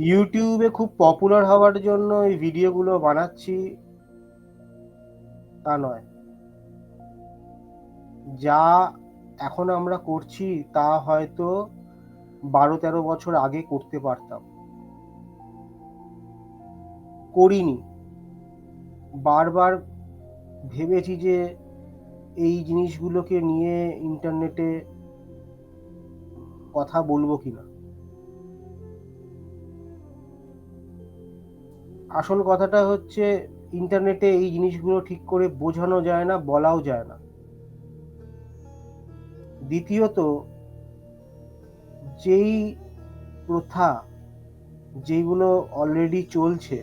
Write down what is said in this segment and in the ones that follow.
ইউটিউবে খুব পপুলার হওয়ার জন্য এই ভিডিওগুলো বানাচ্ছি তা নয়। যা এখন আমরা করছি তা হয়তো 12-13 বছর আগে করতে পারতাম, করিনি। বারবার ভেবেছি যে এই জিনিসগুলোকে নিয়ে ইন্টারনেটে কথা বলবো কিনা। আসল কথাটা হচ্ছে, ইন্টারনেটে এই জিনিসগুলো ঠিক করে বোঝানো যায় না, বলাও যায় না। দ্বিতীয়ত, যেই প্রথা যেগুলো অলরেডি চলছে,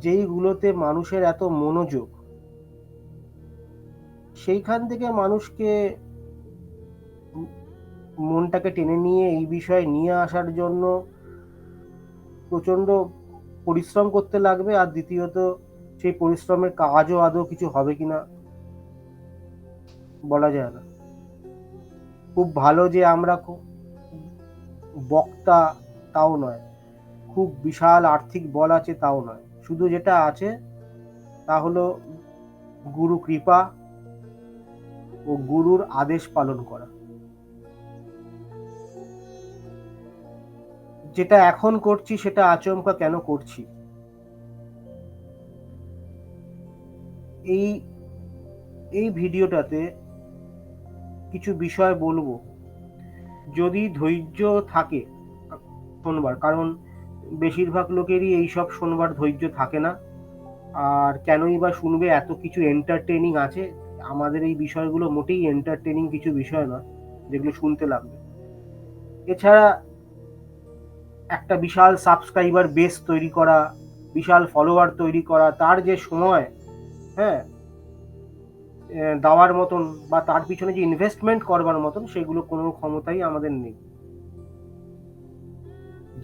যেইগুলোতে মানুষের এত মনোযোগ, সেইখান থেকে মানুষকে মনটাকে টেনে নিয়ে এই বিষয়ে নিয়ে আসার জন্য প্রচণ্ড পরিশ্রম করতে লাগবে। আর দ্বিতীয়ত, সেই পরিশ্রমের কাজও আদৌ কিছু হবে কিনা বলা যায় না। খুব ভালো যে আমরা খুব বক্তা তাও নয়, খুব বিশাল আর্থিক বল আছে তাও নয়। শুধু যেটা আছে তা হলো গুরু কৃপা ও গুরুর আদেশ পালন করা। যেটা এখন করছি সেটা আচমকা কেন করছি, এই এই ভিডিওটাতে কিছু বিষয় বলবো। যদি ধৈর্য থাকে শোনবার, কারণ বেশিরভাগ লোকেরই এইসব শোনবার ধৈর্য থাকে না। আর কেনই বা শুনবে, এত কিছু এন্টারটেনিং আছে। আমাদের এই বিষয়গুলো মোটেই এন্টারটেনিং কিছু বিষয় নয় যেগুলো শুনতে লাগবে। এছাড়া একটা বিশাল সাবস্ক্রাইবার বেস তৈরি করা, বিশাল ফলোয়ার তৈরি করা, তার যে সময় হ্যাঁ দেওয়ার মতন বা তার পিছনে যে ইনভেস্টমেন্ট করবার মতন, সেগুলো কোনো ক্ষমতাই আমাদের নেই।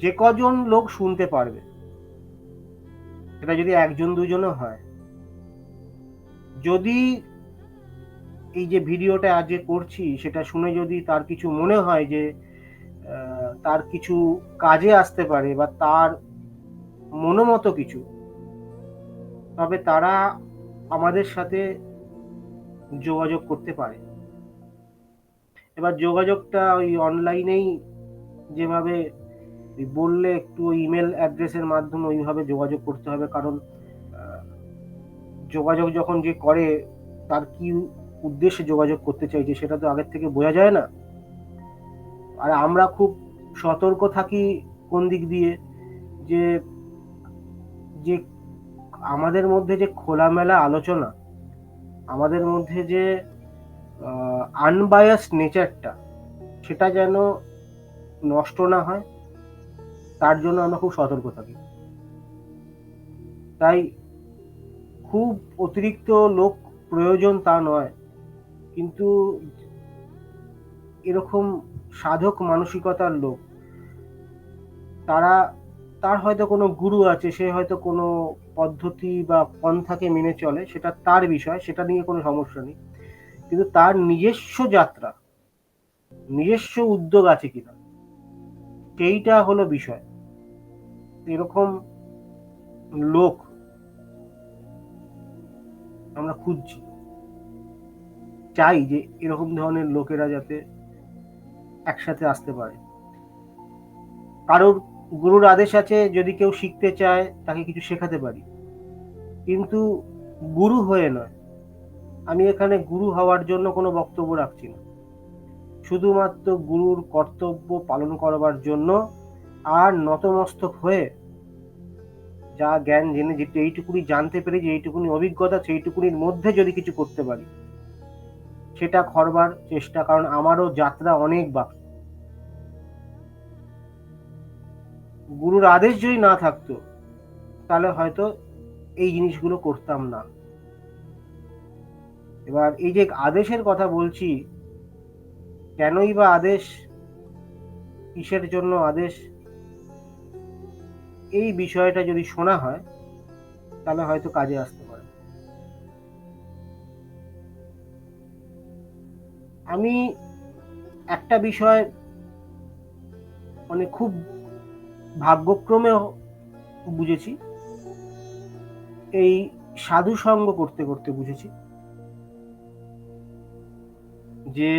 যে কজন লোক শুনতে পারবে, সেটা যদি একজন দুজনও হয়, যদি এই যে ভিডিওটা আজকে করছি সেটা শুনে যদি তার কিছু মনে হয় যে তার কিছু কাজে আসতে পারে বা তার মনোমতো কিছু, তবে তারা আমাদের সাথে যোগাযোগ করতে পারে। এবার যোগাযোগটা ওই অনলাইনেই যেভাবে বললে, একটু ইমেল অ্যাড্রেসের মাধ্যমে ওইভাবে যোগাযোগ করতে হবে। কারণ যোগাযোগ যখন যে করে, তার কি উদ্দেশ্যে যোগাযোগ করতে চাইছে সেটা তো আগের থেকে বোঝা যায় না। আর আমরা খুব সতর্ক থাকি কোন দিক দিয়ে, যে যে আমাদের মধ্যে যে খোলামেলা আলোচনা, আমাদের মধ্যে যে আনবায়াসড নেচারটা, সেটা যেন নষ্ট না হয়, তার জন্য আমরা খুব সতর্ক থাকি। তাই খুব অতিরিক্ত লোক প্রয়োজন তা নয়, কিন্তু এরকম সাধক মানসিকতার লোক, তার হয়তো কোনো গুরু আছে, সে হয়তো কোনো পদ্ধতি বা পন্থাকে মেনে চলে, সেটা তার বিষয়, সেটা নিয়ে কোনো সমস্যা নেই। কিন্তু তার নিজস্ব যাত্রা, নিজস্ব উদ্যোগ আছে কিনা, সেইটা হলো বিষয়। এরকম লোক আমরা খুঁজছি, চাই যে এরকম ধরনের লোকেরা যাতে একসাথে আসতে পারে। কারোর গুরুর আদেশ আছে, যদি কেউ শিখতে চায় তাকে কিছু শেখাতে পারি, কিন্তু গুরু হয়ে নয়। আমি এখানে গুরু হওয়ার জন্য কোনো বক্তব্য রাখছি না, শুধুমাত্র গুরুর কর্তব্য পালন করবার জন্য। আর নতমস্তক হয়ে যা জ্ঞান জেনে, যেটা এইটুকুনি জানতে পেরে, যে এইটুকুনি অভিজ্ঞতা, সেইটুকুনির মধ্যে যদি কিছু করতে পারি, সেটা করবার চেষ্টা। কারণ আমারও যাত্রা অনেক বাকি। গুরুর আদেশ যদি না থাকতো, তাহলে হয়তো এই জিনিসগুলো করতাম না। এবার এই যে আদেশের কথা বলছি, কেনই বা আদেশ, কিসের জন্য আদেশ, এই বিষয়টা যদি শোনা হয়, তাহলে হয়তো কাজে আসতে পারে। আমি একটা বিষয় মানে খুব ভাগ্যক্রমে বুঝেছি, এই সাধু সঙ্গ করতে করতে বুঝেছি যে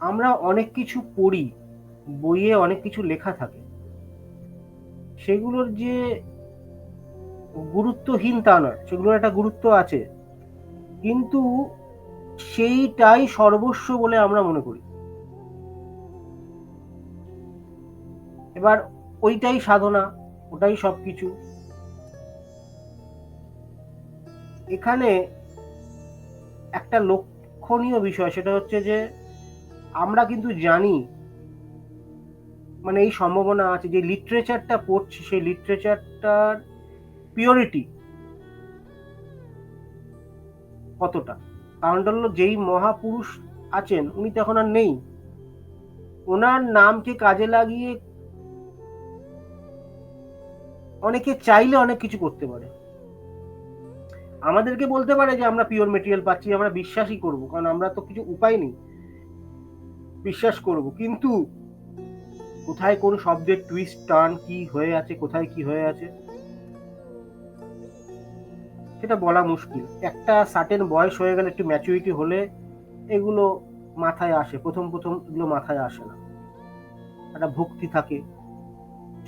আমরা অনেক কিছু পড়ি, বইয়ে অনেক কিছু লেখা থাকে, সেগুলোর যে গুরুত্বহীন তা নয়, সেগুলোর একটা গুরুত্ব আছে, কিন্তু সেইটাই সর্বস্ব বলে আমরা মনে করি। এবার ওইটাই সাধনা, ওটাই সবকিছু। এখানে একটা লক্ষণীয় বিষয়, সেটা হচ্ছে যে আমরা কিন্তু জানি, মানে এই সম্ভাবনা আছে যে লিটারেচারটা পড়ছি, সেই লিটারেচারটার পিওরিটি কতটা। কারণটা হলো, যেই মহাপুরুষ আছেন উনি তো এখন আর নেই, ওনার নামকে কাজে লাগিয়ে অনেকে চাইলে অনেক কিছু করতে পারে। আমাদেরকে বলতে পারে যে আমরা পিওর মেটেরিয়াল পাচ্ছি, আমরা বিশ্বাসই করব, কারণ আমরা তো কিছু উপায় নেই, বিশ্বাস করব। কিন্তু কোথায় কোন শব্দের টুইস্ট টার্ন কি হয়ে আছে, কোথায় কি হয়ে আছে, সেটা বলা মুশকিল। একটা সার্টেন বয়স হয়ে গেলে, একটু ম্যাচুরিটি হলে এগুলো মাথায় আসে, প্রথম প্রথম এগুলো মাথায় আসে না। একটা ভক্তি থাকে,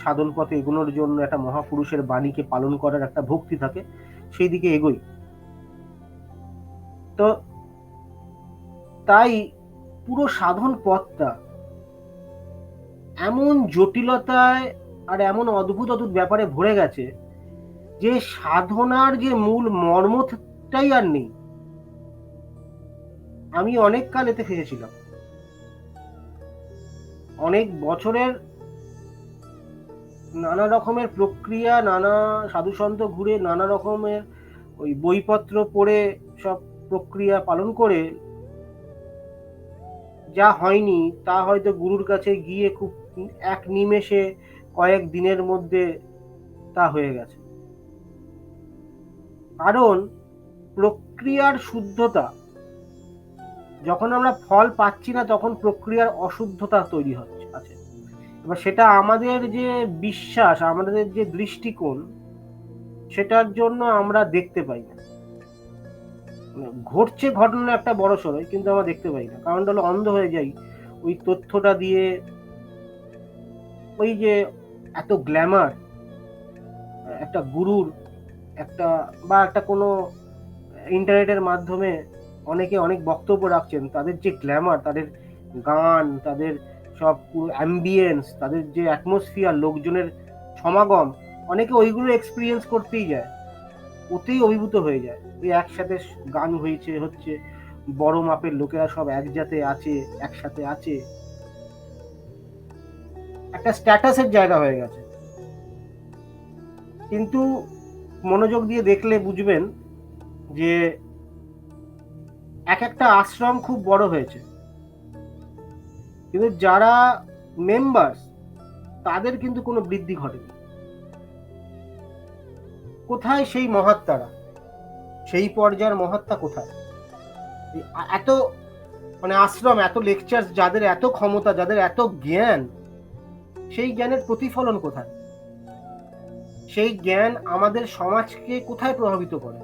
সাধন পথে এগোনোর জন্য একটা মহাপুরুষের বাণীকে পালন করার একটা ভক্তি থাকে, সেই দিকে এগোই। তো তাই পুরো সাধন পথটা এমন জটিলতায় আর এমন অদ্ভুত অদ্ভুত ব্যাপারে ভরে গেছে যে সাধনার যে মূল মর্মটাই আর নেই। আমি অনেক কাল এতে ফেসেছিলাম, অনেক বছরের নানা রকমের প্রক্রিয়া, নানা সাধুসন্ত ঘুরে, নানা রকমের ওই বইপত্র পড়ে, সব প্রক্রিয়া পালন করে যা হয়নি তা হয়তো গুরুর কাছে গিয়ে খুব এক নিমেষে কয়েক দিনের মধ্যে তা হয়ে গেছে। কারণ প্রক্রিয়ার শুদ্ধতা, যখন আমরা ফল পাচ্ছি না তখন প্রক্রিয়ার অশুদ্ধতা তৈরি হচ্ছে আছে। এবার সেটা আমাদের যে বিশ্বাস, আমাদের যে দৃষ্টিকোণ, সেটার জন্য আমরা দেখতে পাই না। ঘটছে ঘটনা একটা বড় সড়ই, কিন্তু আমরা দেখতে পাই না, কারণটা হলো অন্ধ হয়ে যাই ওই তথ্যটা দিয়ে। ওই যে এত গ্ল্যামার একটা গুরুর, একটা বা একটা কোনো ইন্টারনেটের মাধ্যমে অনেকে অনেক বক্তব্য রাখছেন, তাদের যে গ্ল্যামার, তাদের গান, তাদের সব অ্যাম্বিয়েন্স, তাদের যে অ্যাটমসফিয়ার, লোকজনের সমাগম, অনেকে ওইগুলো এক্সপিরিয়েন্স করতেই যায়, ওতেই অভিভূত হয়ে যায়। ওই একসাথে গান হচ্ছে, বড় মাপের লোকেরা সব একসাথে আছে, একসাথে আছে, একটা স্ট্যাটাসের জায়গা হয়ে গেছে। কিন্তু মনোযোগ দিয়ে দেখলে বুঝবেন যে এক একটা আশ্রম খুব বড় হয়েছে, কিন্তু যারা মেম্বার্স তাদের কিন্তু কোনো বৃদ্ধি ঘটেনি। কোথায় সেই মহাত্মারা, সেই পর্যায়ের মহাত্মা কোথায়? এত মানে আশ্রম, এত লেকচার, যাদের এত ক্ষমতা, যাদের এত জ্ঞান, সেই জ্ঞানের প্রতিফলন কোথায়? সেই জ্ঞান আমাদের সমাজকে কোথায় প্রভাবিত করে?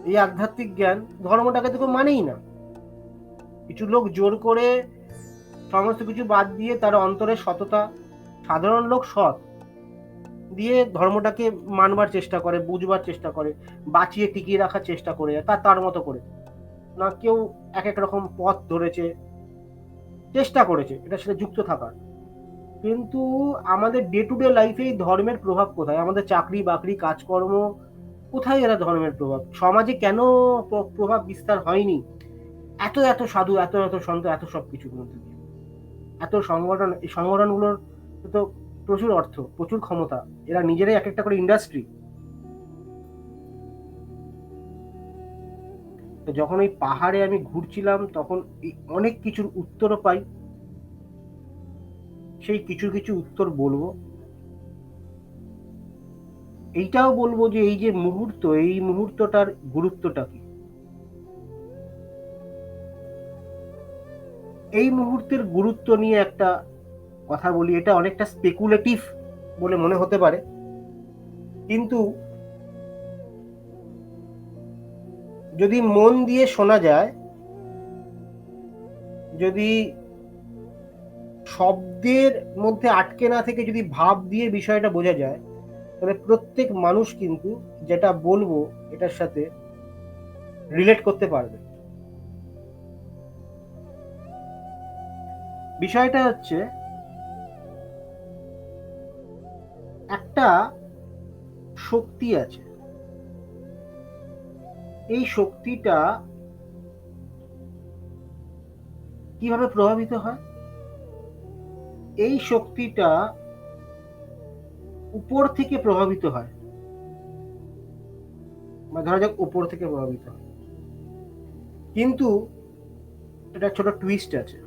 এই আধ্যাত্মিক জ্ঞান ধর্মটাকে তো কেউ মানেই না। কিছু লোক জোর করে সমস্ত কিছু বাদ দিয়ে, তার অন্তরের সততা, সাধারণ লোক সৎ দিয়ে ধর্মটাকে মানবার চেষ্টা করে, বুঝবার চেষ্টা করে, বাঁচিয়ে টিকিয়ে রাখার চেষ্টা করে, তার মতো করে। না, কেউ এক এক রকম পথ ধরেছে, চেষ্টা করেছে এটার সাথে যুক্ত থাকার। কিন্তু আমাদের ডে টু ডে লাইফে ধর্মের প্রভাব কোথায়? আমাদের চাকরি বাকরি, কাজকর্ম, কোথায় এরা ধর্মের প্রভাব? সমাজে কেন প্রভাব বিস্তার হয়নি? এত এত সাধু, এত এত সন্ত, এত সব কিছুর মধ্যে দিয়ে, এত সংগঠন, এই সংগঠনগুলোর তো প্রচুর অর্থ, প্রচুর ক্ষমতা, এরা নিজেরাই এক একটা করে ইন্ডাস্ট্রি। তো যখন ওই পাহাড়ে আমি ঘুরছিলাম, তখন এই অনেক কিছুর উত্তরও পাই। সেই কিছু কিছু উত্তর বলবো। এইটাও বলবো যে এই যে মুহূর্ত, এই মুহূর্তটার গুরুত্বটা কি। এই মুহূর্তের গুরুত্ব নিয়ে একটা কথা বলি। এটা অনেকটা স্পেকুলেটিভ বলে মনে হতে পারে, কিন্তু যদি মন দিয়ে শোনা যায়, যদি শব্দের মধ্যে আটকে না থেকে যদি ভাব দিয়ে বিষয়টা বোঝা যায়, তাহলে প্রত্যেক মানুষ কিন্তু যেটা বলবো এটার সাথে রিলেট করতে পারবে। বিষয়টা হচ্ছে, একটা শক্তি আছে, এই শক্তিটা কিভাবে প্রভাবিত হয়? এই শক্তিটা উপর থেকে প্রভাবিত হয়, বা ধরা যাক উপর থেকে প্রভাবিত হয়, কিন্তু এটা ছোট টুইস্ট আছে।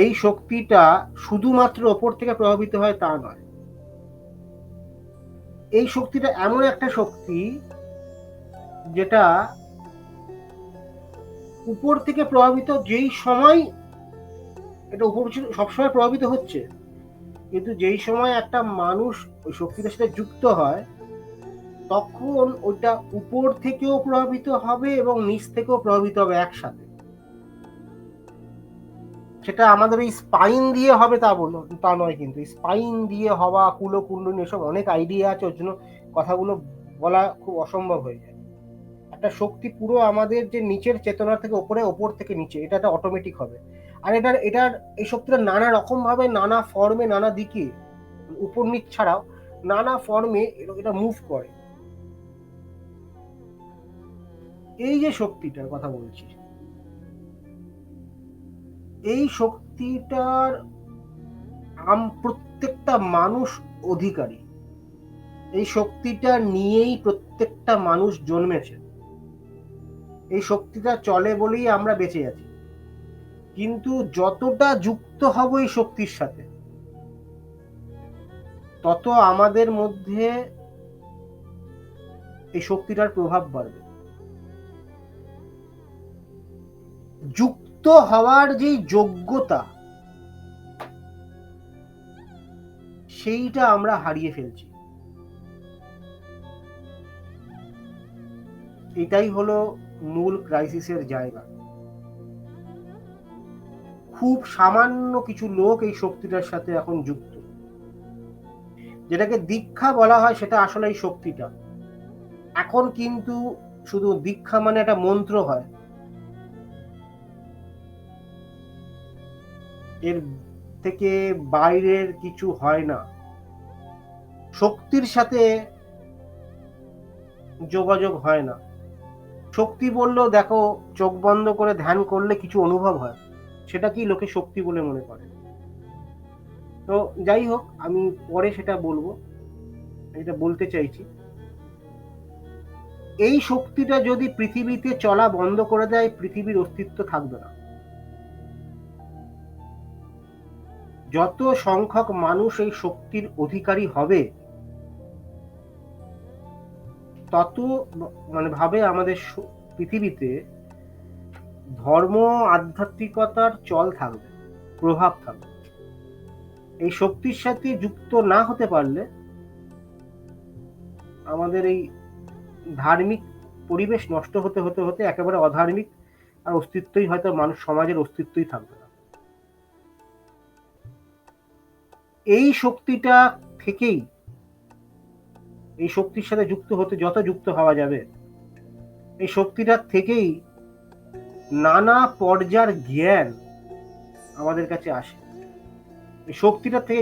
এই শক্তিটা শুধুমাত্র ওপর থেকে প্রভাবিত হয় তা নয়। এই শক্তিটা এমন একটা শক্তি যেটা উপর থেকে প্রভাবিত, যেই সময় এটা উপর সবসময় প্রভাবিত হচ্ছে, কিন্তু যেই সময় একটা মানুষ ওই শক্তিটার সাথে যুক্ত হয়, তখন ওইটা উপর থেকেও প্রভাবিত হবে এবং নিচ থেকেও প্রভাবিত হবে একসাথে। সেটা আমাদের এই স্পাইন দিয়ে হবে তা নয়, কিন্তু স্পাইন দিয়ে হওয়া, কুলকুণ্ডলী, এসব অনেক আইডিয়া আছে, ওর জন্য কথাগুলো বলা খুব অসম্ভব হয়ে যায়। একটা শক্তি পুরো আমাদের যে নিচের চেতনা থেকে ওপরে, ওপর থেকে নিচে, এটা একটা অটোমেটিক হবে। আর এটার এই শক্তিটা নানা রকম ভাবে, নানা ফর্মে, নানা দিকে, উপর নিচ ছাড়াও নানা ফর্মে এটা মুভ করে। এই যে শক্তিটার কথা বলছি, এই শক্তিটার প্রত্যেকটা মানুষ অধিকারী। এই শক্তিটা নিয়েই প্রত্যেকটা মানুষ জন্মেছে। এই শক্তিটা চলে বলেই আমরা বেঁচে আছি। কিন্তু যতটা যুক্ত হব এই শক্তির সাথে, তত আমাদের মধ্যে এই শক্তিটার প্রভাব বাড়বে। যুক্ত হওয়ার যে যোগ্যতা, সেইটা আমরা হারিয়ে ফেলছি। এটাই হলো মূল ক্রাইসিসের জায়গা। খুব সামান্য কিছু লোক এই শক্তিটার সাথে এখন যুক্ত। যেটাকে দীক্ষা বলা হয়, সেটা আসলে এই শক্তিটা। এখন কিন্তু শুধু দীক্ষা মানে একটা মন্ত্র হয়, এর থেকে বাইরের কিছু হয় না। শক্তির সাথে যোগাযোগ হয় না। শক্তি বললেও দেখো, চোখ বন্ধ করে ধ্যান করলে কিছু অনুভব হয়, সেটা কি লোকে শক্তি বলে মনে করে। তো যাই হোক, আমি পরে সেটা বলবো। এটা বলতে চাইছি, এই শক্তিটা যদি পৃথিবীতে চলা বন্ধ করে দেয়, পৃথিবীর অস্তিত্ব থাকবে না। যত সংখ্যক মানুষ এই শক্তির অধিকারী হবে, তত ভাবে আমাদের পৃথিবীতে ধর্ম, আধ্যাত্মিকতার চল থাকবে, প্রভাব থাকবে। এই শক্তির সাথে যুক্ত না হতে পারলে আমাদের এই ধার্মিক পরিবেশ নষ্ট হতে হতে হতে একেবারে অধার্মিক, আর অস্তিত্বই হয়তো মানুষ সমাজের অস্তিত্বই থাকবে না। এই শক্তিটা থেকেই, এই শক্তির সাথে যুক্ত হতে যত যুক্ত হওয়া যাবে, এই শক্তিটার থেকেই নানা পর্যায়ের জ্ঞান আমাদের কাছে আসে। এই শক্তিটার থেকে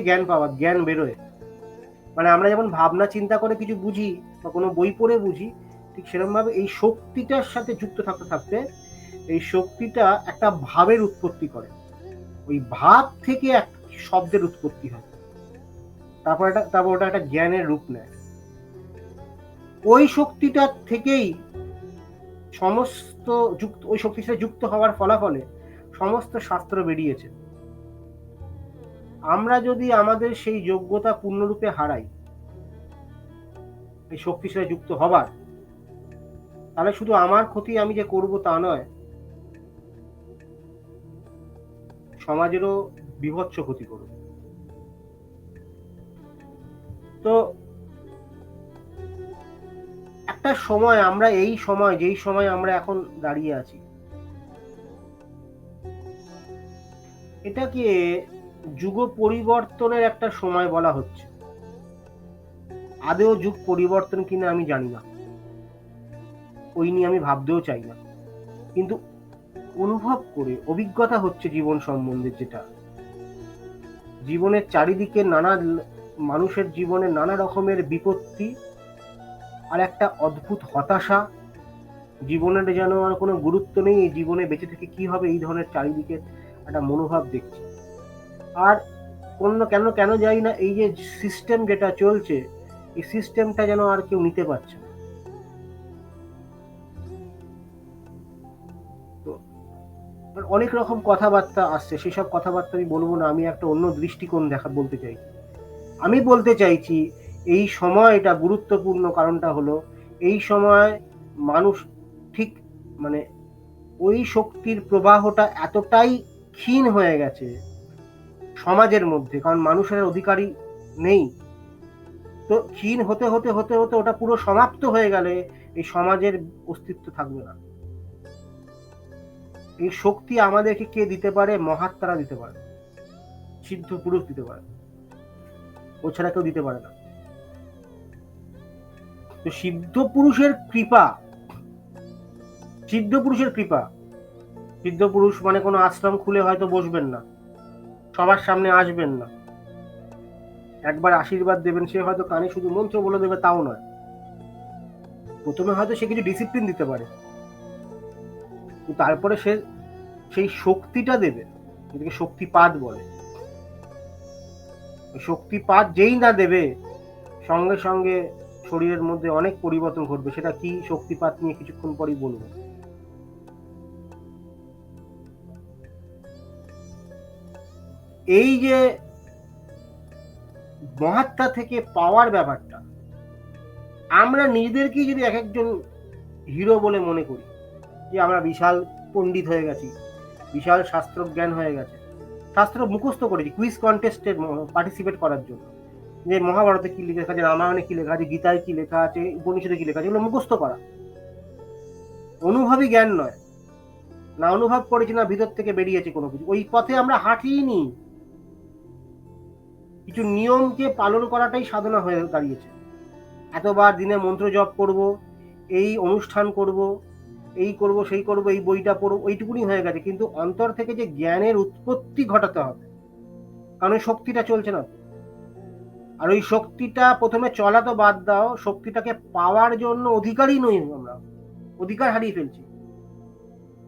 জ্ঞান বেরোয়। আমরা যেমন ভাবনা চিন্তা করে কিছু বুঝি বা কোনো বই পড়ে বুঝি, ঠিক সেরকম ভাবে এই শক্তিটার সাথে যুক্ত থাকতে থাকতে এই শক্তিটা একটা ভাবের উৎপত্তি করে। ওই ভাব থেকে এক শব্দের উৎপত্তি হয়, তারপর ওটা একটা জ্ঞানের রূপ নেয়। ওই শক্তিটার থেকেই সমস্ত ওই শক্তির সাথে যুক্ত হওয়ার ফলাফলে সমস্ত শাস্ত্র বেরিয়েছে। আমরা যদি আমাদের সেই যোগ্যতা পূর্ণরূপে হারাই, এই শক্তির সাথে যুক্ত হবার, তাহলে শুধু আমার ক্ষতি আমি যে করব তা নয়, সমাজেরও বীভৎস ক্ষতি করবে। তো একটা সময় আমরা যেই সময় আমরা এখন দাঁড়িয়ে আছি, এটাকে যুগ পরিবর্তনের একটা সময় বলা হচ্ছে। আদৌ যুগ পরিবর্তন কিনা আমি জানি না, ওই নিয়ে আমি ভাবতেও চাই না, কিন্তু অনুভব করে অভিজ্ঞতা হচ্ছে জীবন সম্বন্ধে, যেটা জীবনের চারিদিকে মানুষের জীবনে নানা রকমের বিপত্তি আর একটা অদ্ভুত হতাশা, জীবনের যেন আর কোনো গুরুত্ব নেই, এই জীবনে বেঁচে থেকে কি হবে, এই ধরনের চারিদিকে একটা মনোভাব দেখছি। আর কেন কেন জানি না, এই যে সিস্টেম যেটা চলছে, এই সিস্টেমটা যেন আর কেউ নিতে পারছে না। তো অনেক রকম কথাবার্তা আসছে, সেসব কথাবার্তা আমি বলবো না, আমি একটা অন্য দৃষ্টিকোণ বলতে চাইছি। আমি বলতে চাইছি এই সময়টা গুরুত্বপূর্ণ, কারণটা হলো এই সময় মানুষ ঠিক মানে ওই শক্তির প্রবাহটা এতটাই ক্ষীণ হয়ে গেছে সমাজের মধ্যে, কারণ মানুষের অধিকারই নেই। তো ক্ষীণ হতে হতে হতে হতে ওটা পুরো সমাপ্ত হয়ে গেলে এই সমাজের অস্তিত্ব থাকবে না। এই শক্তি আমাদেরকে কে দিতে পারে? মহাত্মারা দিতে পারে, সিদ্ধ পুরুষ দিতে পারে, ও ছাড়া কেউ দিতে পারে না। তো সিদ্ধ পুরুষের কৃপা, সিদ্ধ পুরুষ মানে কোনো আশ্রম খুলে হয়তো বসবেন না, সবার সামনে আসবেন না, একবার আশীর্বাদ দেবেন, সে হয়তো কানে শুধু মন্ত্র বলে দেবে তাও নয়, প্রথমে হয়তো সে কিছু ডিসিপ্লিন দিতে পারে, তারপরে সে সেই শক্তিটা দেবে, যেটাকে শক্তিপাত বলে। শক্তিপাত যেই না দেবে, সঙ্গে সঙ্গে শরীরের মধ্যে অনেক পরিবর্তন ঘটবে। সেটা কি শক্তিপাত নিয়ে কিছুক্ষণ পরেই বলবো। এই যে মহাত্মা থেকে পাওয়ার ব্যাপারটা, আমরা নিজেদেরকেই যদি এক একজন হিরো বলে মনে করি, যে আমরা বিশাল পণ্ডিত হয়ে গেছি, বিশাল শাস্ত্র জ্ঞান হয়ে গেছে, শাস্ত্র মুখস্থ করেছি কুইজ কন্টেস্টে পার্টিসিপেট করার জন্য, যে মহাভারতে কি লেখা আছে, রামায়ণে কি লেখা আছে, গীতায় কি লেখা আছে, উপনিষদে কি লেখা আছে, এগুলো মুখস্থ করা, অনুভবী জ্ঞান নয়। না অনুভব করেছি, না ভিতর থেকে বেরিয়েছে কোনো কিছু, ওই পথে আমরা হাঁটিনি। কিছু নিয়মকে পালন করাটাই সাধনা হয়ে দাঁড়িয়েছে। এতবার দিনে মন্ত্র জপ করব, এই অনুষ্ঠান করব, এই করব, সেই করব, এই বইটা পড়ব, এইটুকুনি হয়ে গেছে। কিন্তু অন্তর থেকে যে জ্ঞানের উৎপত্তি ঘটাতে হবে, কারণ ওই শক্তিটা চলছে না। আর ওই শক্তিটা প্রথমে চলা তো বাদ দাও, শক্তিটাকে পাওয়ার জন্য অধিকারী নই আমরা, অধিকার হারিয়ে ফেলছি।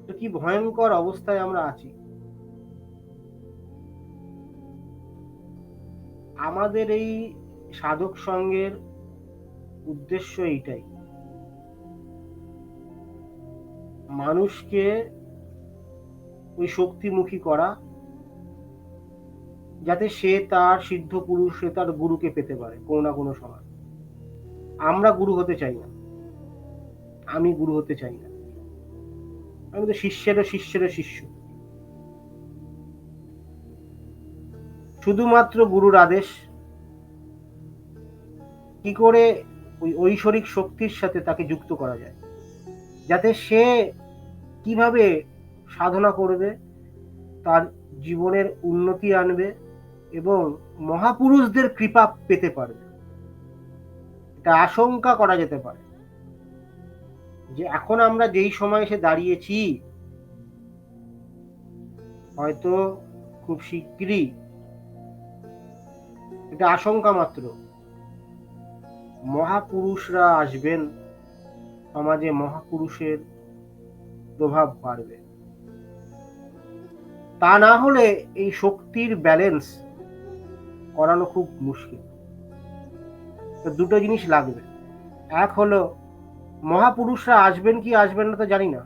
তো কি ভয়ঙ্কর অবস্থায় আমরা আছি। আমাদের এই সাধক সঙ্গের উদ্দেশ্য এইটাই, মানুষকে ওই শক্তিমুখী করা, যাতে সে তার সিদ্ধ পুরুষ, সে তার গুরুকে পেতে পারে কোনো না কোনো সময়। আমরা গুরু হতে চাই না, আমি গুরু হতে চাই না, আমি তো শিষ্যেরও শিষ্য। শুধুমাত্র গুরুর আদেশ। কি করে ওই ঐশ্বরিক শক্তির সাথে তাকে যুক্ত করা যায়, যাতে সে কিভাবে সাধনা করবে, তার জীবনের উন্নতি আনবে এবং মহাপুরুষদের কৃপা পেতে পারবে। এটা আশঙ্কা করা যেতে পারে যে এখন আমরা যেই সময় এসে দাঁড়িয়েছি, হয়তো খুব শিগগিরই, এটা আশঙ্কা মাত্র, মহাপুরুষরা আসবেন, সমাজে মহাপুরুষের প্রভাব বাড়বে। তা না হলে এই শক্তির ব্যালেন্স করানো খুব মুশকিল। তো দুটো জিনিস লাগবে, এক হলো মহাপুরুষরা আসবেন কি আসবেন না তো জানি না,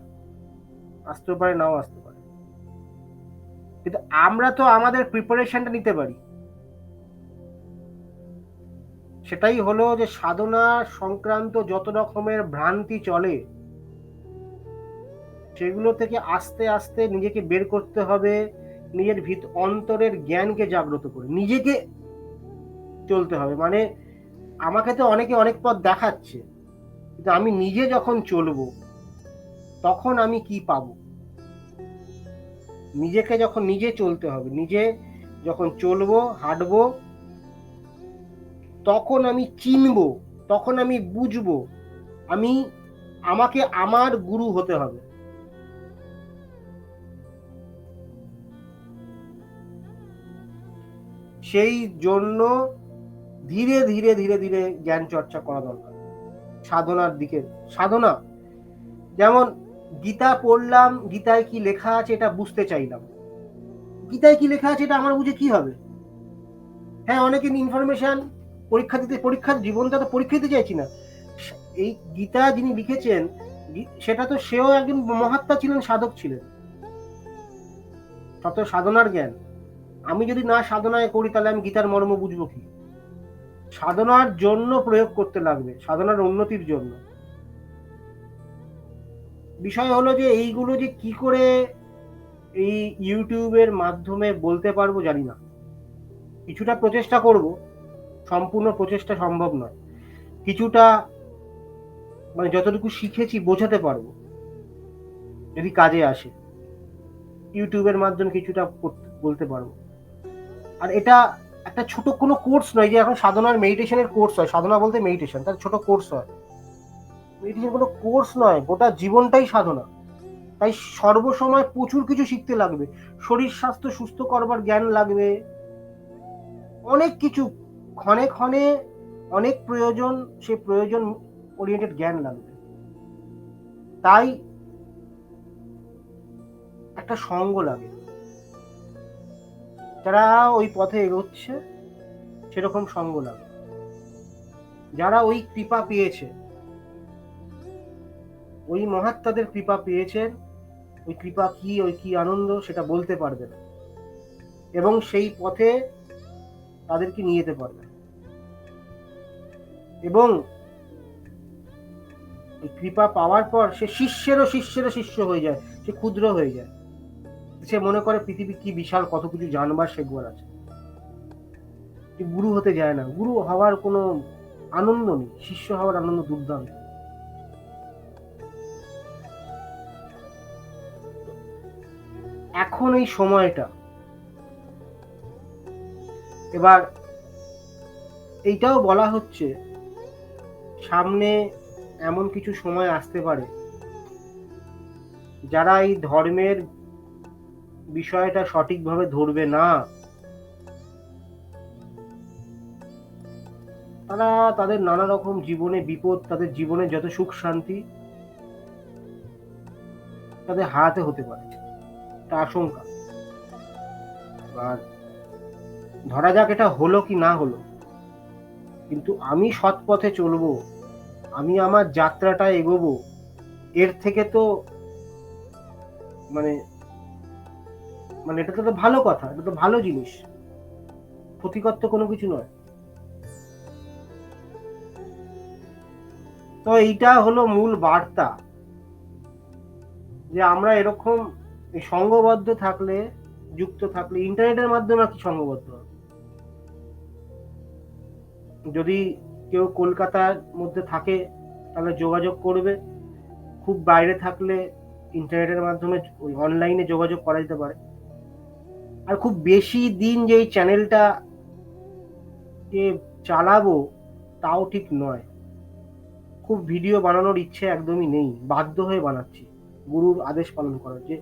আসতে পারে নাও আসতে পারে, কিন্তু আমরা তো আমাদের প্রিপারেশনটা নিতে পারি। সেটাই হলো যে সাধনা সংক্রান্ত যত রকমের ভ্রান্তি চলে সেগুলো থেকে আস্তে আস্তে নিজেকে বের করতে হবে, নিজের অন্তরের জ্ঞানকে জাগ্রত করে নিজেকে চলতে হবে। মানে আমাকে তো অনেকে অনেক পথ দেখাচ্ছে, কিন্তু আমি নিজে যখন চলবো তখন আমি কি পাবো? নিজেকে যখন নিজে চলতে হবে, নিজে যখন চলবো হাঁটবো, তখন আমি চিনবো, তখন আমি বুঝবো, আমি আমাকে আমার গুরু হতে হবে। সেই জন্য ধীরে ধীরে ধীরে ধীরে জ্ঞান চর্চা করা দরকার সাধনার দিকে। সাধনা যেমন গীতা পড়লাম, গীতায় কি লেখা আছে এটা বুঝতে চাইলাম, গীতায় কি লেখা আছে এটা আমার বুঝে কি হবে? হ্যাঁ, অনেকে ইনফরমেশন পরীক্ষার জীবনটা তো পরীক্ষা দিতে চাইছি না। এই গীতা যিনি লিখেছেন সেটা তো সেও একজন মহাত্মা ছিলেন, সাধক ছিলেন, তত সাধনার জ্ঞান। আমি যদি না সাধনায় করি তাহলে আমি গীতার মর্ম বুঝবো কি? সাধনার জন্য প্রয়োগ করতে লাগবে, সাধনার উন্নতির জন্য। বিষয় হলো যে এইগুলো যে কি করে এই ইউটিউবের মাধ্যমে বলতে পারবো জানি না। কিছুটা প্রচেষ্টা করব, সম্পূর্ণ প্রচেষ্টা সম্ভব নয়। কিছুটা মানে যতটুকু শিখেছি বোঝাতে পারবো যদি কাজে আসে, ইউটিউবের মাধ্যমে কিছুটা বলতে পারবো। আর এটা একটা ছোট কোনো কোর্স নয় যে এখন সাধনার মেডিটেশনের কোর্স হয়, সাধনা বলতে মেডিটেশন, তার ছোট কোর্স হয়। মেডিটেশন কোনো কোর্স নয়, গোটা জীবনটাই সাধনা। তাই সর্বসময় প্রচুর কিছু শিখতে লাগবে, শরীর স্বাস্থ্য সুস্থ করবার জ্ঞান লাগবে, অনেক কিছু, ক্ষণে ক্ষণে অনেক প্রয়োজন, সে প্রয়োজন ওরিয়েন্টেড জ্ঞান লাগবে। তাই একটা সঙ্গ লাগে, যারা ওই পথে এগোচ্ছে সেরকম সঙ্গ লাগে, যারা ওই কৃপা পেয়েছে, ওই মহাত্মাদের কৃপা পেয়েছেন, ওই কৃপা কি, ওই কি আনন্দ সেটা বলতে পারবে না, এবং সেই পথে তাদেরকে নিয়ে যেতে পারবে। এবং এই কৃপা পাওয়ার পর সে শিষ্যেরও শিষ্যেরও শিষ্য হয়ে যায়, সে ক্ষুদ্র হয়ে যায়, সে মনে করে পৃথিবী কি বিশাল, কত কিছু জানবার শেখবার আছে। গুরু হতে যায় না, গুরু হওয়ার কোনো আনন্দ নেই, শিষ্য হওয়ার আনন্দ দুর্দান্ত। এখন এই সময়টা, এবার এইটাও বলা হচ্ছে সামনে এমন কিছু সময় আসতে পারে যারা এই ধর্মের বিষয়টা সঠিকভাবে ধরবে না, তারা তাদের নানা রকম জীবনে বিপদ, তাদের জীবনে যত সুখ শান্তি তাদের হারাতে হতে পারে, এটা আশঙ্কা। আর ধরা যাক এটা হলো কি না হলো, কিন্তু আমি সৎ পথে চলবো, আমি আমার যাত্রাটা এগোবো, এর থেকে তো মানে মানে এটা তো ভালো কথা, এটা তো ভালো জিনিস, ক্ষতিকর তো কোনো কিছু নয়। তো এইটা হলো মূল বার্তা, যে আমরা এরকম সংঘবদ্ধ থাকলে, যুক্ত থাকলে, ইন্টারনেটের মাধ্যমে আর কি সংঘবদ্ধ হবে। যদি কেউ কলকাতার মধ্যে থাকে তাহলে যোগাযোগ করবে, খুব বাইরে থাকলে ইন্টারনেটের মাধ্যমে ওই অনলাইনে যোগাযোগ করা যেতে পারে। আর খুব বেশি দিন যে এই চ্যানেলটা কে চালাবো তাও ঠিক নয়, খুব ভিডিও বানানোর ইচ্ছে একদমই নেই, বাধ্য হয়ে বানাচ্ছি গুরুর আদেশ পালন করার, যে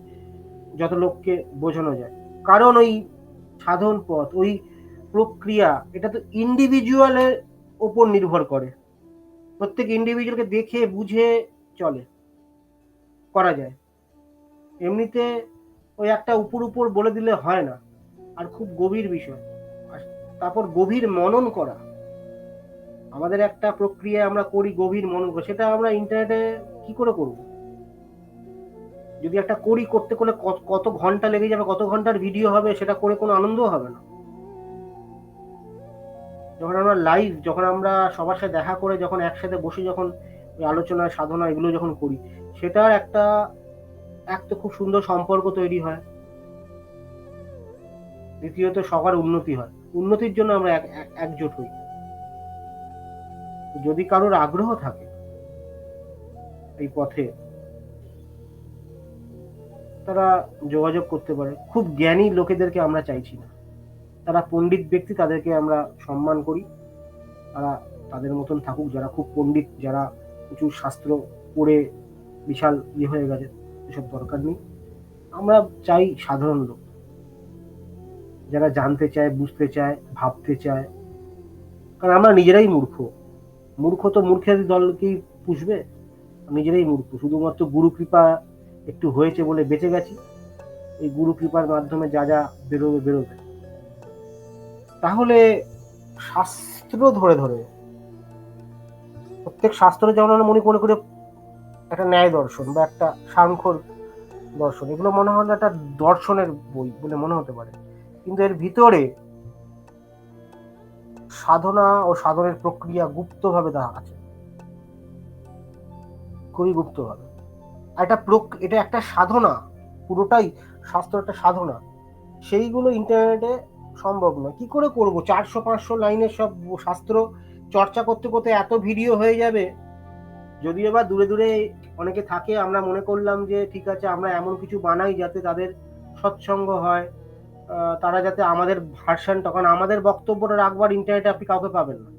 যত লোককে বোঝানো যায়। কারণ ওই সাধন পথ, ওই প্রক্রিয়া, এটা তো ইন্ডিভিজুয়ালের ওপর নির্ভর করে, প্রত্যেক ইন্ডিভিজুয়ালকে দেখে বুঝে চলে করা যায়। এমনিতে ওই একটা উপর উপর বলে দিলে হয় না, আর খুব গভীর বিষয়, আর তারপর গভীর মনন করা, আমাদের একটা প্রক্রিয়া আমরা করি, গভীর মনন করি, সেটা আমরা ইন্টারনেটে কি করে করব? যদি একটা করি, করতে করলে কত ঘন্টা লেগে যাবে, কত ঘন্টার ভিডিও হবে, সেটা করে কোনো আনন্দও হবে না। যখন আমরা লাইভ, যখন আমরা সবার সাথে দেখা করে, যখন একসাথে বসে যখন ওই আলোচনা সাধনা এগুলো যখন করি, সেটার একটা তো খুব সুন্দর সম্পর্ক তৈরি হয়। দ্বিতীয়ত সবার উন্নতি হয়, উন্নতির জন্য আমরা একজোট হই। যদি কারোর আগ্রহ থাকে এই পথে, তারা যোগাযোগ করতে পারে। খুব জ্ঞানী লোকেদেরকে আমরা চাইছি না, তারা পণ্ডিত ব্যক্তি, তাদেরকে আমরা সম্মান করি। তারা তাদের মতন থাকুক, যারা খুব পণ্ডিত, যারা প্রচুর শাস্ত্র পড়ে বিশাল হয়ে গেছে, এসব দরকার নেই। আমরা চাই সাধারণ লোক, যারা জানতে চায়, বুঝতে চায়, ভাবতে চায়। কারণ আমরা নিজেরাই মূর্খ তো মূর্খের দলকেই পুষবে, নিজেরাই মূর্খ। শুধুমাত্র গুরু কৃপা একটু হয়েছে বলে বেঁচে গেছি। এই গুরু কৃপার মাধ্যমে যা যা বেরোবে। তাহলে শাস্ত্র ধরে প্রত্যেক শাস্ত্রে যেমন আমরা মনে করে একটা ন্যায় দর্শন বা একটা সাংখ্যর দর্শন, এগুলো মনে হয় একটা দর্শনের বই বলে মনে হতে পারে, কিন্তু এর ভিতরে সাধনা ও সাধনের প্রক্রিয়া গুপ্তভাবে দেওয়া আছে, খুবই গুপ্তভাবে। এটা একটা সাধনা, পুরোটাই শাস্ত্র একটা সাধনা। সেইগুলো ইন্টারনেটে সম্ভব নয়। কি করে করব? 400-500 লাইনের সব শাস্ত্র চর্চা করতে করতে এত ভিডিও হয়ে যাবে। যদিও বা দূরে অনেকে থাকে, আমরা মনে করলাম যে ঠিক আছে, আমরা এমন কিছু বানাই যাতে তাদের সৎসঙ্গ হয়, তারা যাতে আমাদের ভার্সনটা, কারণ আমাদের বক্তব্যটা রাখবার ইন্টারনেটে আপনি কাউকে পাবেন না।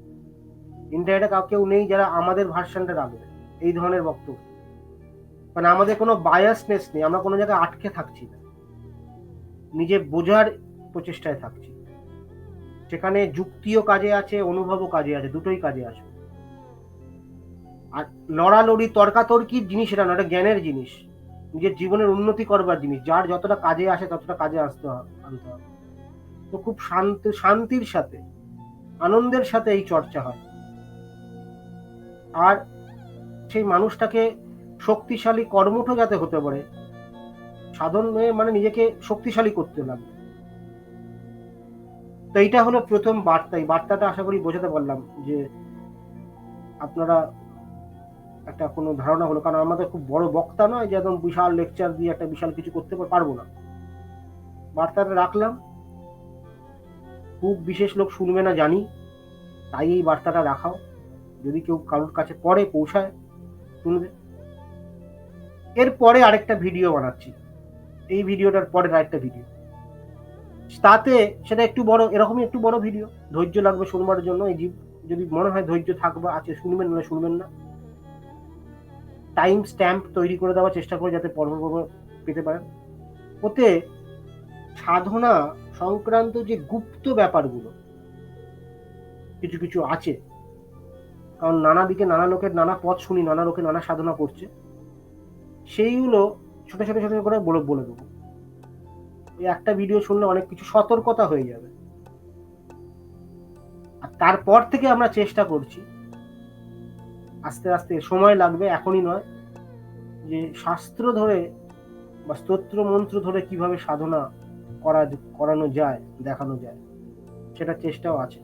ইন্টারনেটে কেউ নেই যারা আমাদের ভার্সনটা রাখবে এই ধরনের বক্তব্য। মানে আমাদের কোনো বায়াসনেস নেই, আমরা কোনো জায়গায় আটকে থাকছি না, নিজে বোঝার প্রচেষ্টায় থাকছি। সেখানে যুক্তিও কাজে আছে, অনুভবও কাজে আছে, দুটোই কাজে আসবে। আর লড়ালড়ি তর্কাতর্কির জিনিস এটা না, এটা জ্ঞানের জিনিস, নিজের জীবনের উন্নতি করবার জিনিস। যার যতটা কাজে আসে ততটা কাজে আনতে হবে। তো খুব শান্তির সাথে, আনন্দের সাথে এই চর্চা হয়। আর সেই মানুষটাকে শক্তিশালী কর্মঠ যাতে হতে পারে, সাধন মানে নিজেকে শক্তিশালী করতে লাগবে। তো এইটা হলো প্রথম বার্তা। এই বার্তাটা আশা করি বোঝাতে পারলাম যে আপনারা একটা কোনো ধারণা হলো। কারণ আমাদের খুব বড় বক্তা নয় যে একদম বিশাল লেকচার দিয়ে একটা বিশাল কিছু করতে পারবো না। বার্তাটা রাখলাম, খুব বিশেষ লোক শুনবে না জানি, তাই এই বার্তাটা রাখাও। যদি কেউ কারোর কাছে পরে পৌঁছায়, শুনবে। এরপরে আরেকটা ভিডিও বানাচ্ছি, এই ভিডিওটার পরে আরেকটা ভিডিও, তাতে সেটা একটু বড়, এরকমই একটু বড় ভিডিও, ধৈর্য লাগবে শুনবার জন্য। এই যদি মনে হয় ধৈর্য থাকবে আছে, শুনবেন, না শুনবেন না। টাইম স্ট্যাম্প তৈরি করে দেওয়ার চেষ্টা করে যাতে পর্ব পেতে পারেন। ওতে সাধনা সংক্রান্ত যে গুপ্ত ব্যাপারগুলো কিছু কিছু আছে, কারণ নানা দিকে নানা লোকের নানা পথ শুনি, নানা লোকে নানা সাধনা করছে, সেইগুলো ছোট ছোট ছোট করে বলে দেবো। এই একটা ভিডিও শুনলে অনেক কিছু সতর্কতা হয়ে যাবে। আর তারপর থেকে আমরা চেষ্টা করছি, আস্তে আস্তে, সময় লাগবে, এখনই নয়, যে শাস্ত্র ধরে বা স্তোত্র মন্ত্র ধরে কিভাবে সাধনা করানো যায়, দেখানো যায়, সেটার চেষ্টাও আছে।